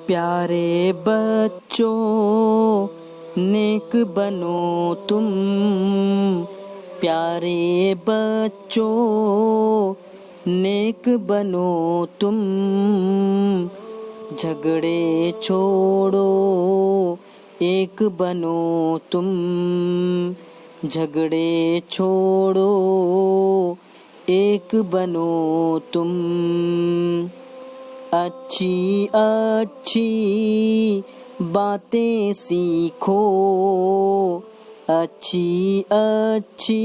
پیارے بچوں نیک بنو تم، پیارے بچوں نیک بنو تم، جھگڑے چھوڑو ایک بنو تم، جھگڑے چھوڑو ایک بنو تم، اچھی اچھی باتیں سیکھو، اچھی اچھی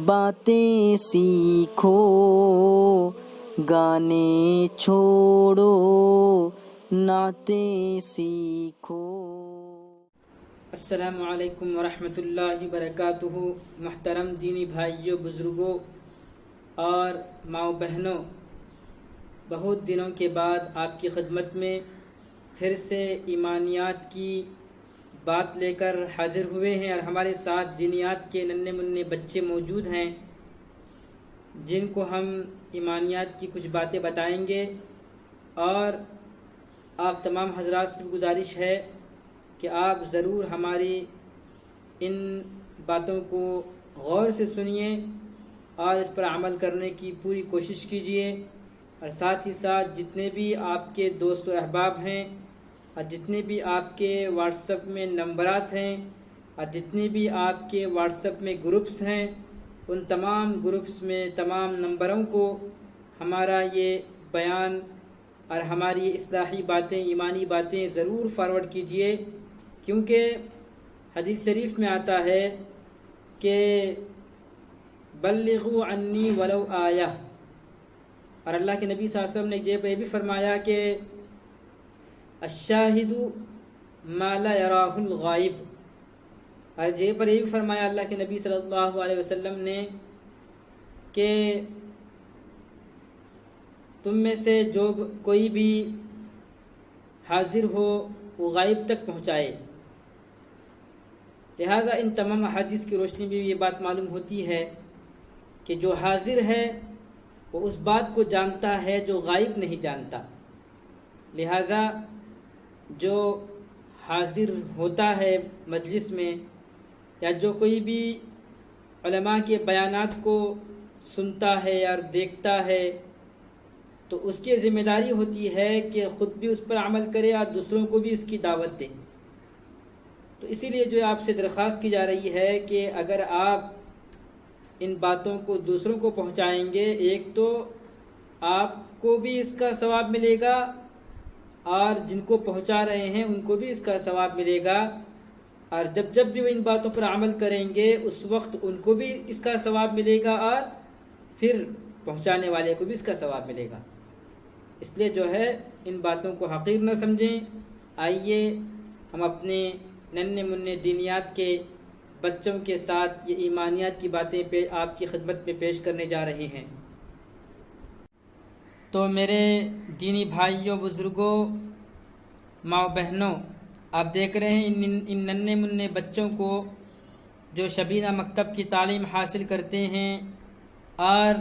باتیں سیکھو، گانے چھوڑو نعتیں سیکھو۔ السلام علیکم ورحمۃ اللہ وبرکاتہ۔ محترم دینی بھائیوں، بزرگوں اور ماؤں بہنوں، بہت دنوں کے بعد آپ کی خدمت میں پھر سے ایمانیات کی بات لے کر حاضر ہوئے ہیں، اور ہمارے ساتھ دینیات کے ننھے منھے بچے موجود ہیں جن کو ہم ایمانیات کی کچھ باتیں بتائیں گے، اور آپ تمام حضرات سے گزارش ہے کہ آپ ضرور ہماری ان باتوں کو غور سے سنیے اور اس پر عمل کرنے کی پوری کوشش کیجیے، اور ساتھ ہی ساتھ جتنے بھی آپ کے دوست و احباب ہیں، اور جتنے بھی آپ کے واٹس ایپ میں نمبرات ہیں، اور جتنے بھی آپ کے واٹس ایپ میں گروپس ہیں، ان تمام گروپس میں تمام نمبروں کو ہمارا یہ بیان اور ہماری اصلاحی باتیں، ایمانی باتیں ضرور فارورڈ کیجیے، کیونکہ حدیث شریف میں آتا ہے کہ بلغوا عنی ولو آیہ، اور اللہ کے نبی صلی اللہ علیہ وسلم نے یہ بھی فرمایا کہ الشاہد ما لا یراہ الغائب، اور یہ پر یہ بھی فرمایا اللہ کے نبی صلی اللہ علیہ وسلم نے کہ تم میں سے جو کوئی بھی حاضر ہو وہ غائب تک پہنچائے۔ لہٰذا ان تمام احادیث کی روشنی میں یہ بات معلوم ہوتی ہے کہ جو حاضر ہے وہ اس بات کو جانتا ہے جو غائب نہیں جانتا۔ لہٰذا جو حاضر ہوتا ہے مجلس میں، یا جو کوئی بھی علماء کے بیانات کو سنتا ہے یا دیکھتا ہے، تو اس کی ذمہ داری ہوتی ہے کہ خود بھی اس پر عمل کرے اور دوسروں کو بھی اس کی دعوت دے۔ تو اسی لیے جو آپ سے درخواست کی جا رہی ہے کہ اگر آپ ان باتوں کو دوسروں کو پہنچائیں گے، ایک تو آپ کو بھی اس کا ثواب ملے گا، اور جن کو پہنچا رہے ہیں ان کو بھی اس کا ثواب ملے گا، اور جب بھی وہ ان باتوں پر عمل کریں گے اس وقت ان کو بھی اس کا ثواب ملے گا، اور پھر پہنچانے والے کو بھی اس کا ثواب ملے گا۔ اس لیے جو ہے ان باتوں کو حقیر نہ سمجھیں۔ آئیے ہم اپنے ننھے منھے دینیات کے بچوں کے ساتھ یہ ایمانیات کی باتیں آپ کی خدمت میں پیش کرنے جا رہے ہیں۔ تو میرے دینی بھائیوں، بزرگوں، ماؤں بہنوں، آپ دیکھ رہے ہیں ان ننھے منھے بچوں کو جو شبینہ مکتب کی تعلیم حاصل کرتے ہیں، اور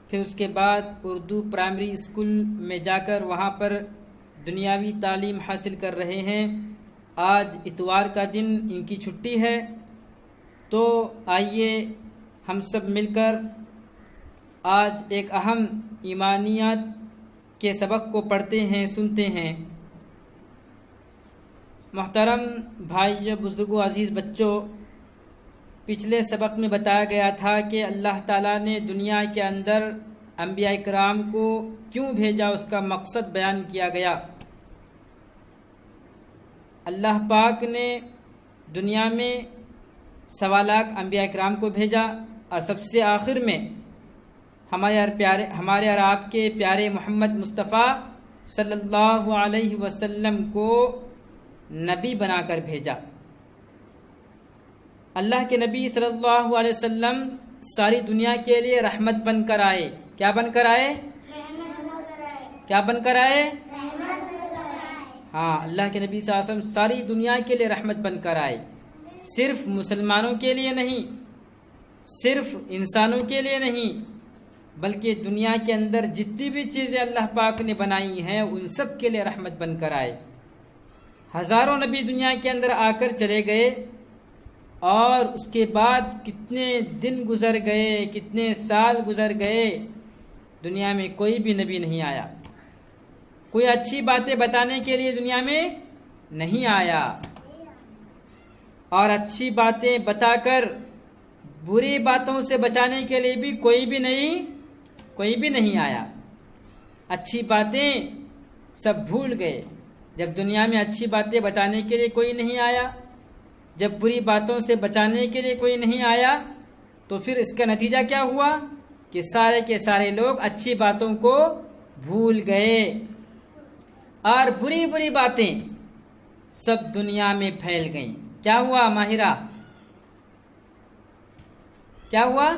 پھر اس کے بعد اردو پرائمری اسکول میں جا کر وہاں پر دنیاوی تعلیم حاصل کر رہے ہیں۔ آج اتوار کا دن ان کی چھٹی ہے، تو آئیے ہم سب مل کر آج ایک اہم ایمانیات کے سبق کو پڑھتے ہیں، سنتے ہیں۔ محترم بھائیوں، بزرگوں، عزیز بچوں، پچھلے سبق میں بتایا گیا تھا کہ اللہ تعالیٰ نے دنیا کے اندر انبیاء کرام کو کیوں بھیجا، اس کا مقصد بیان کیا گیا۔ اللہ پاک نے دنیا میں 1.25 لاکھ انبیاء کرام کو بھیجا، اور سب سے آخر میں ہمارے اور آپ کے پیارے محمد مصطفیٰ صلی اللہ علیہ وسلم کو نبی بنا کر بھیجا۔ اللہ کے نبی صلی اللہ علیہ وسلم ساری دنیا کے لیے رحمت بن کر آئے۔ کیا بن کر آئے؟ کیا بن کر آئے؟ ہاں، اللہ کے نبی صلی اللہ علیہ وسلم ساری دنیا کے لیے رحمت بن کر آئے، صرف مسلمانوں کے لیے نہیں، صرف انسانوں کے لیے نہیں، بلکہ دنیا کے اندر جتنی بھی چیزیں اللہ پاک نے بنائی ہیں ان سب کے لیے رحمت بن کر آئے۔ ہزاروں نبی دنیا کے اندر آ کر چلے گئے، اور اس کے بعد کتنے دن گزر گئے، کتنے سال گزر گئے، دنیا میں کوئی بھی نبی نہیں آیا، کوئی اچھی باتیں بتانے کے لیے دنیا میں نہیں آیا، اور اچھی باتیں بتا کر بری باتوں سے بچانے کے لیے بھی کوئی بھی نہیں آیا۔ اچھی باتیں سب بھول گئے۔ جب دنیا میں اچھی باتیں بتانے کے لیے کوئی نہیں آیا، جب بری باتوں سے بچانے کے لیے کوئی نہیں آیا، تو پھر اس کا نتیجہ کیا ہوا کہ سارے کے سارے لوگ اچھی باتوں کو بھول گئے، اور بری بری باتیں سب دنیا میں پھیل گئیں۔ کیا ہوا ماہرہ؟ کیا ہوا؟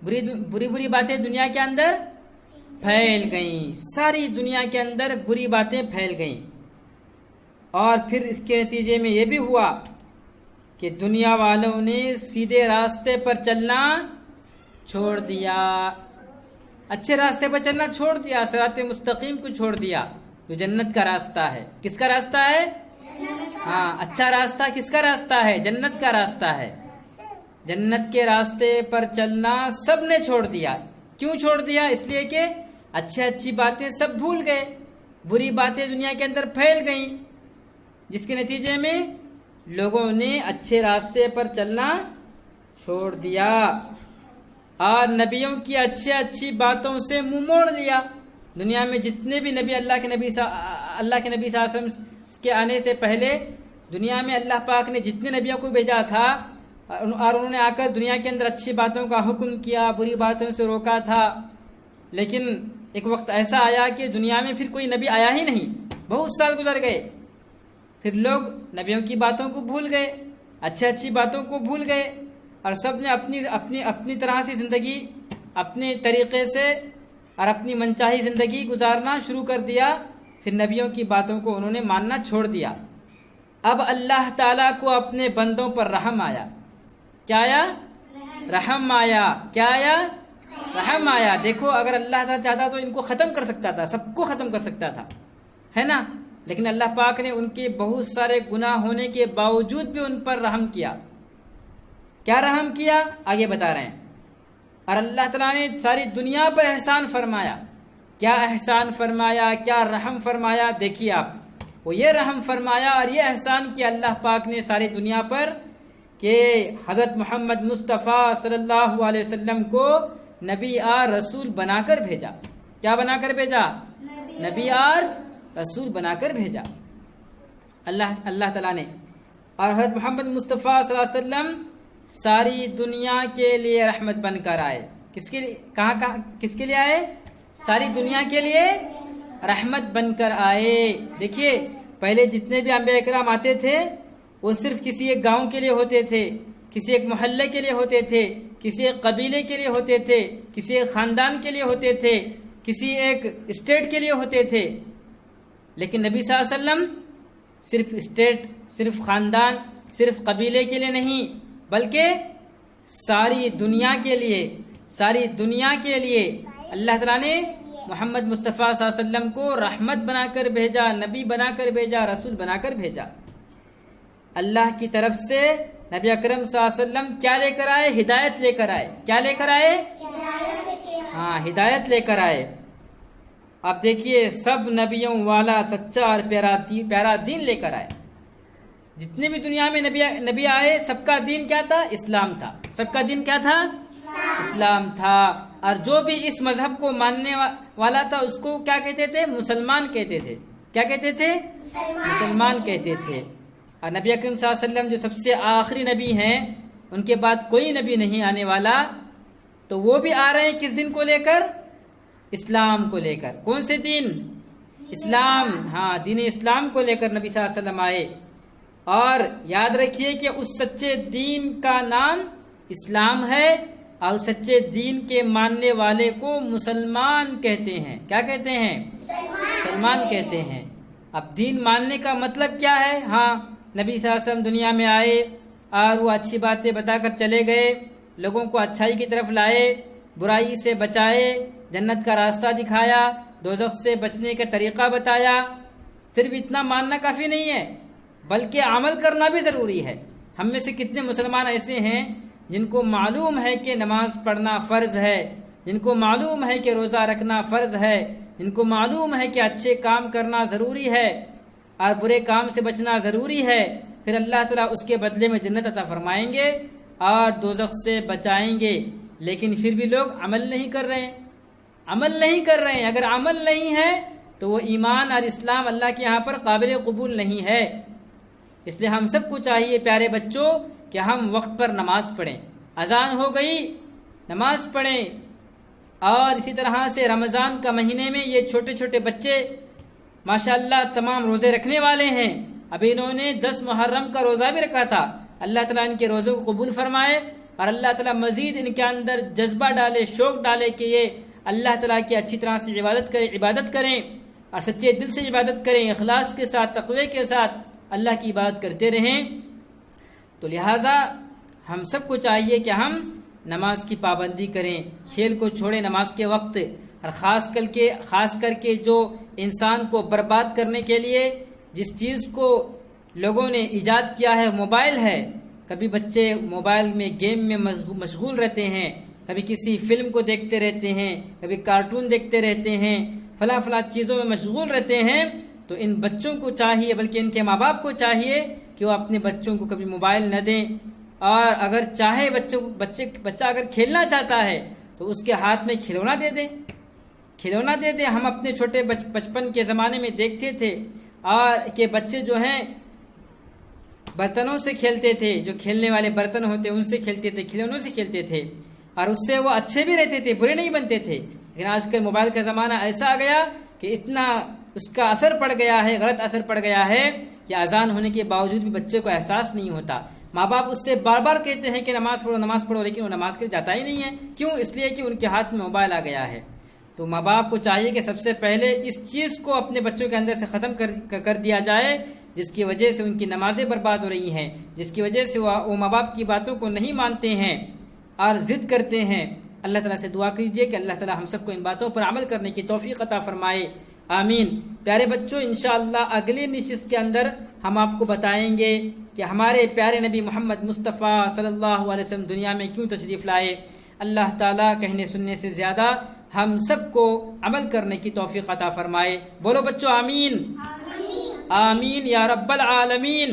بری باتیں دنیا کے اندر پھیل گئیں، ساری دنیا کے اندر بری باتیں پھیل گئیں، اور پھر اس کے نتیجے میں یہ بھی ہوا کہ دنیا والوں نے سیدھے راستے پر چلنا چھوڑ دیا، اچھے راستے پر چلنا چھوڑ دیا، صراط مستقیم کو چھوڑ دیا، جو جنت کا راستہ ہے۔ کس کا راستہ ہے؟ ہاں، اچھا راستہ کس کا راستہ ہے؟ جنت کا راستہ ہے۔ جنت کے راستے پر چلنا سب نے چھوڑ دیا۔ کیوں چھوڑ دیا؟ اس لیے کہ اچھی باتیں سب بھول گئے، بری باتیں دنیا کے اندر پھیل گئیں، جس کے نتیجے میں لوگوں نے اچھے راستے پر چلنا چھوڑ دیا، اور نبیوں کی اچھی باتوں سے منہ موڑ لیا۔ دنیا میں جتنے بھی نبی اللہ کے نبی صلی اللہ علیہ وسلم کے آنے سے پہلے دنیا میں اللہ پاک نے جتنے نبیوں کو بھیجا تھا، اور انہوں نے آ کر دنیا کے اندر اچھی باتوں کا حکم کیا، بری باتوں سے روکا تھا، لیکن ایک وقت ایسا آیا کہ دنیا میں پھر کوئی نبی آیا ہی نہیں، بہت سال گزر گئے، پھر لوگ نبیوں کی باتوں کو بھول گئے، اچھی باتوں کو بھول گئے، اور سب نے اپنی طرح سے زندگی، اپنے طریقے سے اور اپنی منچاہی زندگی گزارنا شروع کر دیا۔ پھر نبیوں کی باتوں کو انہوں نے ماننا چھوڑ دیا۔ اب اللہ تعالیٰ کو اپنے بندوں پر رحم آیا۔ کیا آیا؟ رحم آیا۔ کیا آیا؟ رحم آیا۔ دیکھو، اگر اللہ تعالیٰ چاہتا تو ان کو ختم کر سکتا تھا، سب کو ختم کر سکتا تھا، ہے نا؟ لیکن اللہ پاک نے ان کے بہت سارے گناہ ہونے کے باوجود بھی ان پر رحم کیا۔ کیا رحم کیا؟ آگے بتا رہے ہیں۔ اور اللہ تعالیٰ نے ساری دنیا پر احسان فرمایا۔ کیا احسان فرمایا، کیا رحم فرمایا؟ دیکھیے آپ، وہ یہ رحم فرمایا اور یہ احسان کیا اللہ پاک نے ساری دنیا پر، کہ حضرت محمد مصطفیٰ صلی اللہ علیہ وسلم کو نبی اور رسول بنا کر بھیجا۔ کیا بنا کر بھیجا؟ نبی اور رسول بنا کر بھیجا اللہ تعالیٰ نے۔ اور حضرت محمد مصطفیٰ صلی اللہ علیہ وسلم ساری دنیا کے لیے رحمت بن کر آئے۔ کس کے لیے؟ کس کے لیے آئے؟ ساری دنیا کے لیے رحمت بن کر آئے۔ دیکھیے، پہلے جتنے بھی انبیاء کرام آتے تھے وہ صرف کسی ایک گاؤں کے لیے ہوتے تھے، کسی ایک محلے کے لیے ہوتے تھے، کسی ایک قبیلے کے لیے ہوتے تھے، کسی ایک خاندان کے لیے ہوتے تھے، کسی ایک اسٹیٹ کے لیے ہوتے تھے۔ لیکن نبی صلی اللہ علیہ وسلم صرف اسٹیٹ، صرف خاندان، صرف قبیلے کے لیے نہیں، بلکہ ساری دنیا کے لیے اللہ تعالیٰ نے محمد مصطفیٰ صلی اللہ علیہ وسلم کو رحمت بنا کر بھیجا، نبی بنا کر بھیجا، رسول بنا کر بھیجا۔ اللہ کی طرف سے نبی اکرم صلی اللہ علیہ وسلم کیا لے کر آئے؟ ہدایت لے کر آئے۔ کیا لے کر آئے؟ ہاں، ہدایت لے کر آئے۔ اب دیکھیے، سب نبیوں والا سچا اور پیارا دین لے کر آئے۔ جتنے بھی دنیا میں نبی آئے، سب کا دین کیا تھا؟ اسلام تھا۔ سب کا دین کیا تھا؟ اسلام تھا۔ اور جو بھی اس مذہب کو ماننے والا تھا اس کو کیا کہتے تھے؟ مسلمان کہتے تھے۔ کیا کہتے تھے؟ مسلمان کہتے تھے۔ اور نبی اکرم صلی اللہ علیہ وسلم جو سب سے آخری نبی ہیں، ان کے بعد کوئی نبی نہیں آنے والا، تو وہ بھی آ رہے ہیں کس دن کو لے کر؟ اسلام کو لے کر۔ کون سے دین؟ اسلام۔ ہاں، دین اسلام کو لے کر نبی صلی اللہ علیہ وسلم آئے۔ اور یاد رکھیے کہ اس سچے دین کا نام اسلام ہے، اور اس سچے دین کے ماننے والے کو مسلمان کہتے ہیں۔ کیا کہتے ہیں؟ مسلمان کہتے ہیں۔ اب دین ماننے کا مطلب کیا ہے؟ ہاں، نبی صلی اللہ علیہ وسلم دنیا میں آئے اور وہ اچھی باتیں بتا کر چلے گئے، لوگوں کو اچھائی کی طرف لائے، برائی سے بچائے، جنت کا راستہ دکھایا، دوزخ سے بچنے کا طریقہ بتایا۔ صرف اتنا ماننا کافی نہیں ہے بلکہ عمل کرنا بھی ضروری ہے۔ ہم میں سے کتنے مسلمان ایسے ہیں جن کو معلوم ہے کہ نماز پڑھنا فرض ہے، جن کو معلوم ہے کہ روزہ رکھنا فرض ہے، جن کو معلوم ہے کہ اچھے کام کرنا ضروری ہے اور برے کام سے بچنا ضروری ہے، پھر اللہ تعالیٰ اس کے بدلے میں جنت عطا فرمائیں گے اور دوزخ سے بچائیں گے، لیکن پھر بھی لوگ عمل نہیں کر رہے ہیں، عمل نہیں کر رہے ہیں۔ اگر عمل نہیں ہے تو وہ ایمان اور اسلام اللہ کے یہاں پر قابل قبول نہیں ہے۔ اس لیے ہم سب کو چاہیے پیارے بچوں کہ ہم وقت پر نماز پڑھیں، اذان ہو گئی نماز پڑھیں۔ اور اسی طرح سے رمضان کا مہینے میں یہ چھوٹے چھوٹے بچے ماشاءاللہ تمام روزے رکھنے والے ہیں، ابھی انہوں نے 10 محرم کا روزہ بھی رکھا تھا۔ اللہ تعالیٰ ان کے روزوں کو قبول فرمائے اور اللہ تعالیٰ مزید ان کے اندر جذبہ ڈالے، شوق ڈالے کہ یہ اللہ تعالیٰ کی اچھی طرح سے عبادت کریں اور سچے دل سے عبادت کریں، اخلاص کے ساتھ، تقوی کے ساتھ اللہ کی عبادت کرتے رہیں۔ تو لہٰذا ہم سب کو چاہیے کہ ہم نماز کی پابندی کریں، کھیل کو چھوڑیں نماز کے وقت، اور خاص کر کے جو انسان کو برباد کرنے کے لیے جس چیز کو لوگوں نے ایجاد کیا ہے موبائل ہے۔ کبھی بچے موبائل میں گیم میں مشغول رہتے ہیں، کبھی کسی فلم کو دیکھتے رہتے ہیں، کبھی کارٹون دیکھتے رہتے ہیں، فلاں چیزوں میں مشغول رہتے ہیں۔ تو ان بچوں کو چاہیے، بلکہ ان کے ماں باپ کو چاہیے کہ وہ اپنے بچوں کو کبھی موبائل نہ دیں، اور اگر چاہے بچہ اگر کھیلنا چاہتا ہے تو اس کے ہاتھ میں کھلونا دے دیں۔ ہم اپنے چھوٹے بچپن کے زمانے میں دیکھتے تھے اور کہ بچے جو ہیں برتنوں سے کھیلتے تھے، جو کھیلنے والے برتن ہوتے ان سے کھیلتے تھے، کھلونوں سے کھیلتے تھے، اور اس سے وہ اچھے بھی رہتے تھے، برے نہیں بنتے تھے۔ لیکن آج کل موبائل کا زمانہ ایسا آ گیا کہ اتنا اس کا اثر پڑ گیا ہے، غلط اثر پڑ گیا ہے کہ اذان ہونے کے باوجود بھی بچے کو احساس نہیں ہوتا۔ ماں باپ اس سے بار بار کہتے ہیں کہ نماز پڑھو، لیکن وہ نماز کے لیے جاتا ہی نہیں ہے۔ کیوں؟ اس لیے کہ ان کے ہاتھ میں موبائل آ گیا ہے۔ تو ماں باپ کو چاہیے کہ سب سے پہلے اس چیز کو اپنے بچوں کے اندر سے ختم کر دیا جائے، جس کی وجہ سے ان کی نمازیں برباد ہو رہی ہیں، جس کی وجہ سے وہ ماں باپ کی باتوں کو نہیں مانتے ہیں اور ضد کرتے ہیں۔ اللہ تعالیٰ سے دعا کیجیے کہ اللہ تعالیٰ ہم سب کو ان باتوں پر عمل کرنے کی توفیق عطا فرمائے، آمین۔ پیارے بچوں، انشاءاللہ اگلی نشست کے اندر ہم آپ کو بتائیں گے کہ ہمارے پیارے نبی محمد مصطفیٰ صلی اللہ علیہ وسلم دنیا میں کیوں تشریف لائے۔ اللہ تعالیٰ کہنے سننے سے زیادہ ہم سب کو عمل کرنے کی توفیق عطا فرمائے۔ بولو بچوں آمین، آمین یا رب العالمین۔